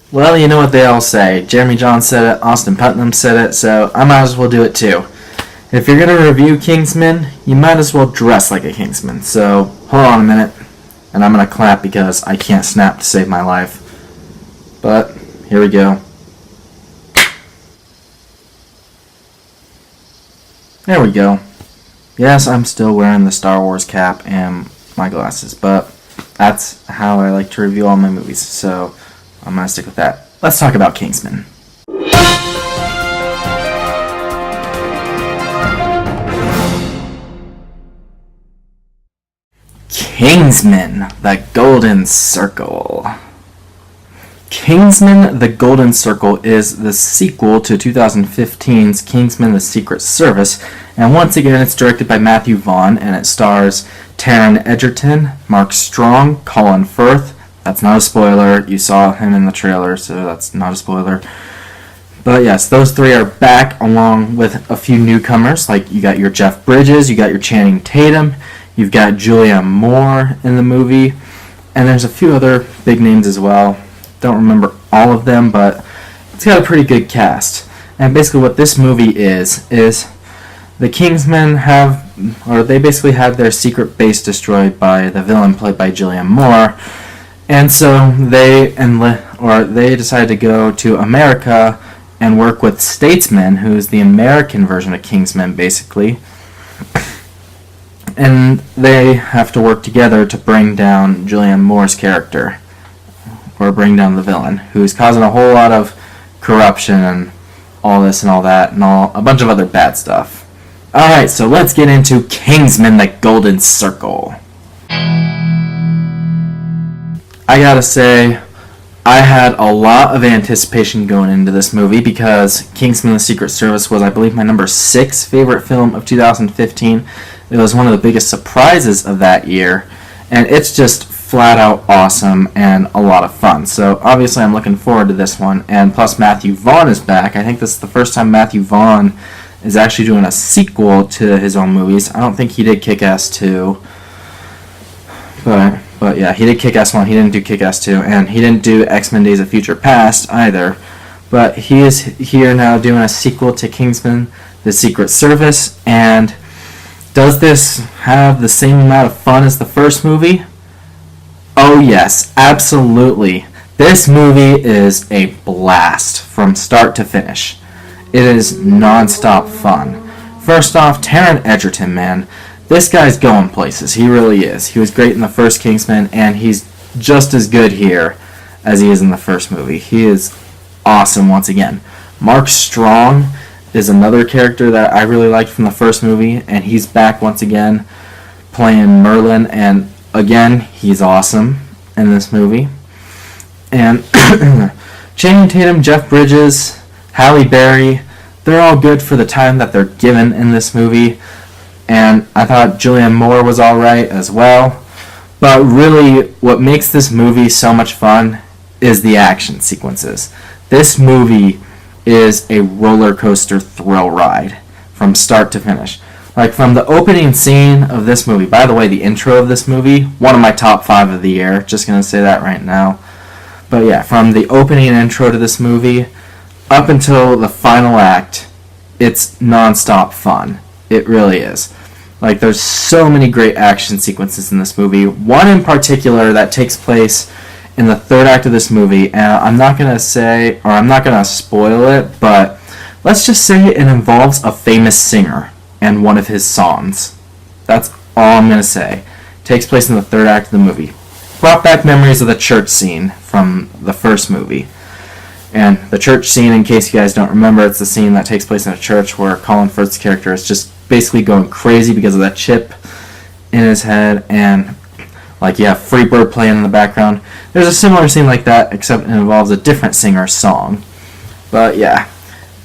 Well, you know what they all say. Jeremy Johns said it, Austin Putnam said it, so I might as well do it too. If you're going to review Kingsman, you might as well dress like a Kingsman. So, hold on a minute, and I'm going to clap because I can't snap to save my life. But, here we go. There we go. Yes, I'm still wearing the Star Wars cap and my glasses, but that's how I like to review all my movies, so I'm going to stick with that. Let's talk about Kingsman. Kingsman, the Golden Circle. Kingsman, the Golden Circle is the sequel to 2015's Kingsman, the Secret Service, and once again it's directed by Matthew Vaughn, and it stars Taron Egerton, Mark Strong, Colin Firth. That's not a spoiler, you saw him in the trailer, so that's not a spoiler. But yes, those three are back along with a few newcomers, like you got your Jeff Bridges, you got your Channing Tatum, you've got Julianne Moore in the movie, and there's a few other big names as well. Don't remember all of them, but it's got a pretty good cast. And basically what this movie is the Kingsmen they basically had their secret base destroyed by the villain played by Julianne Moore, and so they decided to go to America and work with Statesman, who's the American version of Kingsman, basically. And they have to work together to bring down Julianne Moore's character, or bring down the villain, who's causing a whole lot of corruption and all this and all that and a bunch of other bad stuff. Alright, so let's get into Kingsman, the Golden Circle. I gotta say, I had a lot of anticipation going into this movie because Kingsman, the Secret Service was, I believe, my number 6 favorite film of 2015. It was one of the biggest surprises of that year, and it's just flat out awesome and a lot of fun. So obviously I'm looking forward to this one, and plus Matthew Vaughn is back. I think this is the first time Matthew Vaughn is actually doing a sequel to his own movies. I don't think he did Kick-Ass 2, but yeah, he did Kick-Ass 1, he didn't do Kick-Ass 2, and he didn't do X-Men Days of Future Past either. But he is here now doing a sequel to Kingsman, the Secret Service, and does this have the same amount of fun as the first movie? Oh yes, absolutely. This movie is a blast from start to finish. It is non-stop fun. First off, Taron Egerton, man. This guy's going places. He really is. He was great in the first Kingsman, and he's just as good here as he is in the first movie. He is awesome once again. Mark Strong is another character that I really liked from the first movie, and he's back once again playing Merlin, and again, he's awesome in this movie. And Channing Tatum, Jeff Bridges, Halle Berry, they're all good for the time that they're given in this movie. And I thought Julianne Moore was alright as well. But really, what makes this movie so much fun is the action sequences. This movie is a roller coaster thrill ride from start to finish. Like, from the opening scene of this movie, by the way, the intro of this movie, one of my top 5 of the year, just going to say that right now. But yeah, from the opening intro to this movie up until the final act, it's non-stop fun. It really is. Like, there's so many great action sequences in this movie. One in particular that takes place in the third act of this movie, and I'm not going to spoil it, but let's just say it involves a famous singer and one of his songs. That's all I'm going to say. It takes place in the third act of the movie. Brought back memories of the church scene from the first movie. And the church scene, in case you guys don't remember, it's the scene that takes place in a church where Colin Firth's character is just basically going crazy because of that chip in his head, and like, you have Freebird playing in the background. There's a similar scene like that, except it involves a different singer's song. But yeah.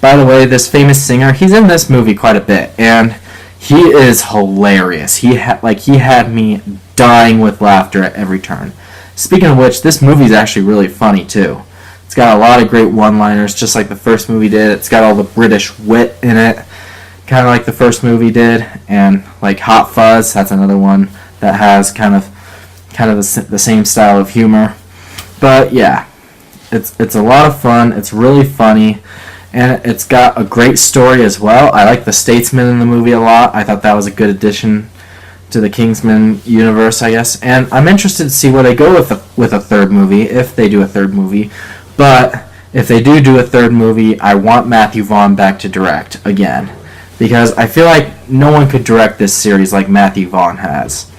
By the way, this famous singer, he's in this movie quite a bit, and he is hilarious. He had me dying with laughter at every turn. Speaking of which, this movie is actually really funny too. It's got a lot of great one-liners, just like the first movie did. It's got all the British wit in it, kind of like the first movie did, and like Hot Fuzz, that's another one that has kind of the same style of humor. But yeah, It's a lot of fun. It's really funny, and it's got a great story as well. I like the Statesman in the movie a lot. I thought that was a good addition to the Kingsman universe, I guess. And I'm interested to see where they go with a third movie, if they do a third movie. But if they do a third movie, I want Matthew Vaughn back to direct again, because I feel like no one could direct this series like Matthew Vaughn has.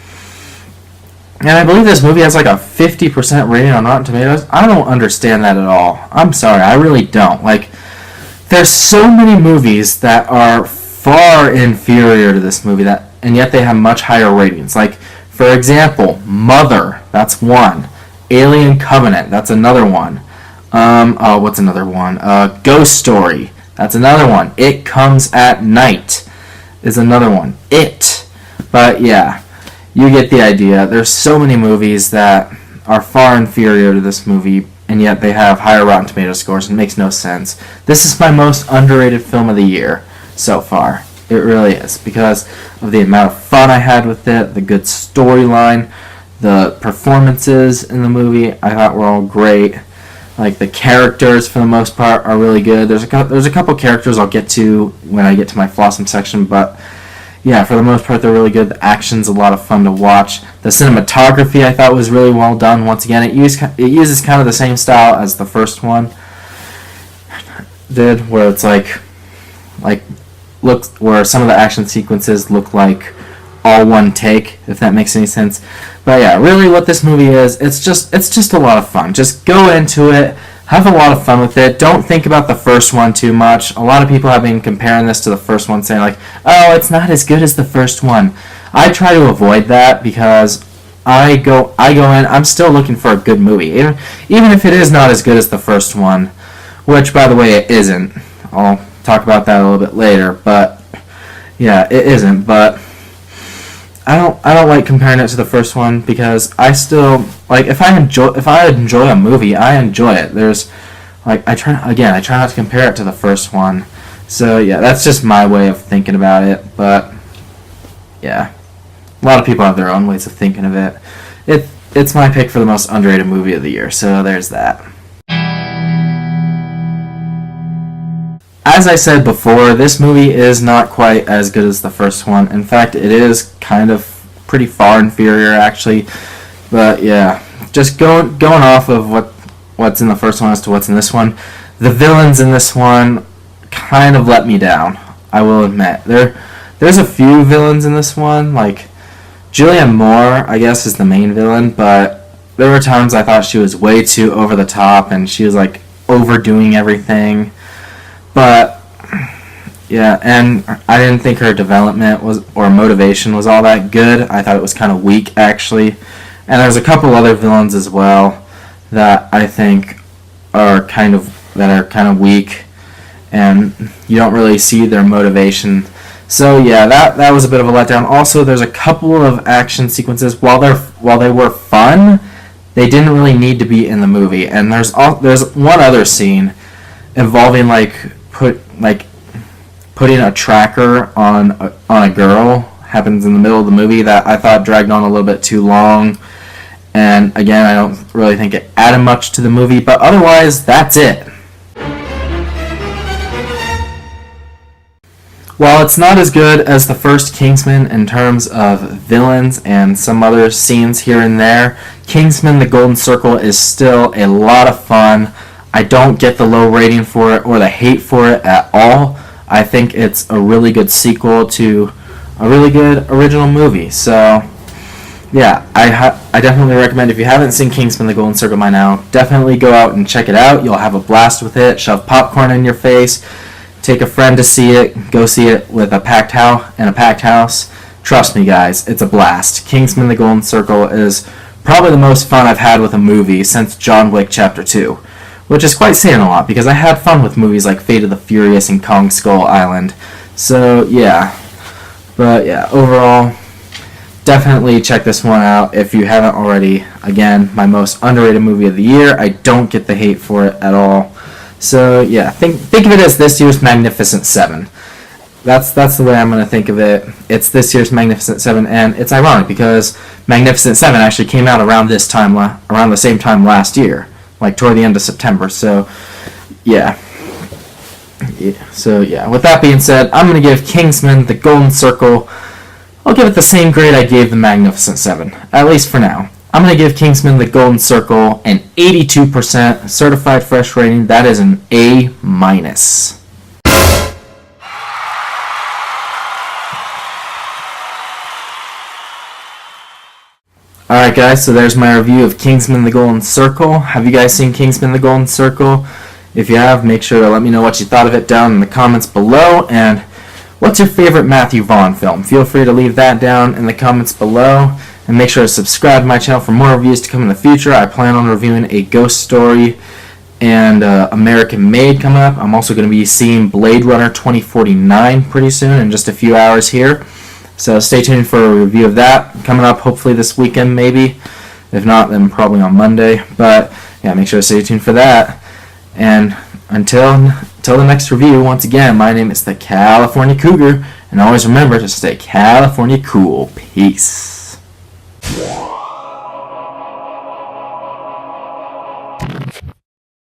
And I believe this movie has like a 50% rating on Rotten Tomatoes. I don't understand that at all. I'm sorry, I really don't. Like, there's so many movies that are far inferior to this movie, and yet they have much higher ratings. Like, for example, Mother, that's one. Alien Covenant, that's another one. What's another one? Ghost Story, that's another one. It Comes at Night is another one. It. But yeah, you get the idea. There's so many movies that are far inferior to this movie, and yet they have higher Rotten Tomatoes scores. It makes no sense. This is my most underrated film of the year so far. It really is, because of the amount of fun I had with it, the good storyline, the performances in the movie I thought were all great. Like, the characters for the most part are really good. There's a couple characters I'll get to when I get to my Flossom section, but yeah, for the most part they're really good. The action's a lot of fun to watch. The cinematography I thought was really well done. Once again, it uses kind of the same style as the first one did, where it's where some of the action sequences look like all one take, if that makes any sense. But yeah, really what this movie is, it's just a lot of fun. Just go into it, have a lot of fun with it. Don't think about the first one too much. A lot of people have been comparing this to the first one, saying like, oh, it's not as good as the first one. I try to avoid that, because I go in, I'm still looking for a good movie. Even if it is not as good as the first one, which, by the way, it isn't. I'll talk about that a little bit later, but yeah, it isn't. But I don't like comparing it to the first one, because I still like, if I enjoy a movie, I enjoy it. There's like, I try not to compare it to the first one. So yeah, that's just my way of thinking about it. But yeah, a lot of people have their own ways of thinking of it. It's my pick for the most underrated movie of the year. So there's that. As I said before, this movie is not quite as good as the first one. In fact, it is kind of pretty far inferior, actually. But yeah, just going off of what's in the first one as to what's in this one, the villains in this one kind of let me down, I will admit. There's a few villains in this one, like Julianne Moore, I guess, is the main villain, but there were times I thought she was way too over the top, and she was like overdoing everything. But yeah, and I didn't think her development or motivation was all that good. I thought it was kind of weak, actually. And there's a couple other villains as well that I think are kind of weak, and you don't really see their motivation. So yeah, that was a bit of a letdown. Also, there's a couple of action sequences, while they were fun, they didn't really need to be in the movie. And there's one other scene involving putting a tracker on a girl, happens in the middle of the movie, that I thought dragged on a little bit too long. And again, I don't really think it added much to the movie, but otherwise, that's it. While it's not as good as the first Kingsman in terms of villains and some other scenes here and there, Kingsman: The Golden Circle is still a lot of fun. I don't get the low rating for it or the hate for it at all. I think it's a really good sequel to a really good original movie. So yeah, I definitely recommend, if you haven't seen Kingsman: The Golden Circle by now, definitely go out and check it out. You'll have a blast with it. Shove popcorn in your face. Take a friend to see it. Go see it with a packed house. Trust me, guys, it's a blast. Kingsman: The Golden Circle is probably the most fun I've had with a movie since John Wick Chapter 2, which is quite saying a lot, because I had fun with movies like Fate of the Furious and Kong Skull Island. So yeah, but yeah, overall, definitely check this one out if you haven't already. Again, my most underrated movie of the year. I don't get the hate for it at all. So yeah, think of it as this year's Magnificent Seven. That's the way I'm going to think of it. It's this year's Magnificent Seven, and it's ironic because Magnificent Seven actually came out around the same time last year. like toward the end of September. So yeah. So yeah, with that being said, I'm going to give Kingsman the Golden Circle, I'll give it the same grade I gave the Magnificent Seven, at least for now. I'm going to give Kingsman the Golden Circle an 82% certified fresh rating. That is an A-. Alright guys, so there's my review of Kingsman the Golden Circle. Have you guys seen Kingsman the Golden Circle? If you have, make sure to let me know what you thought of it down in the comments below. And what's your favorite Matthew Vaughn film? Feel free to leave that down in the comments below. And make sure to subscribe to my channel for more reviews to come in the future. I plan on reviewing A Ghost Story and American Made coming up. I'm also going to be seeing Blade Runner 2049 pretty soon in just a few hours here. So stay tuned for a review of that coming up hopefully this weekend maybe. If not, then probably on Monday. But yeah, make sure to stay tuned for that. And until the next review, once again, my name is the California Cougar, and always remember to stay California cool. Peace.